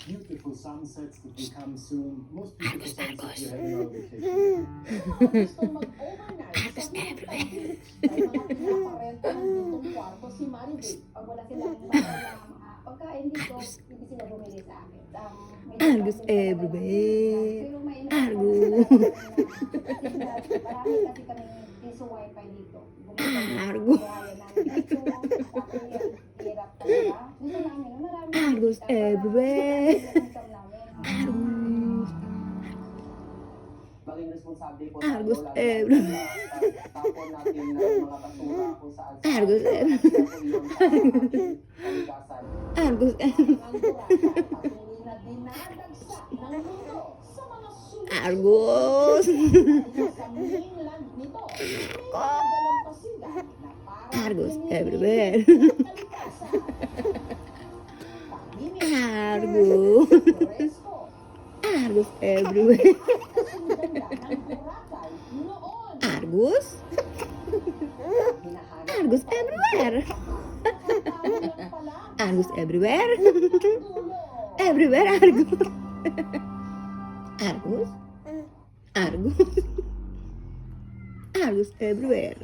beautiful sunsets that will come soon. Most beautiful sunsets we have in our vacation. Gusto mag-overnight Argus sa Punta everywhere. Beach. May mga pinaparenta ng ditong kwarto si Maribel. Pag wala silang pagkain dito, hindi sila bumili sa akin. Argus everywhere. Pero may Argus. Marami kasi kami piso wifi dito. Argus. Argus everywhere. Argus. Maging responsable po Argus tayo, lalo everywhere. na tapon natin ng mga basura kung saan saan. Argus everywhere. Kalikasan. Argus Patuloy na dinadagsa ng mundo sa mga sulit. Argus. Sa mainland nito, may dalampasigan na parang Argus pinili everywhere. ng kalikasan. Tahimik, Argus. presko, Argus everywhere. kasundanda ng Boracay noon. Argus. Hinahanap Argus everywhere. tayo lang pala Argus everywhere. dulo. Everywhere Argus. Argus. Argus. Argus everywhere.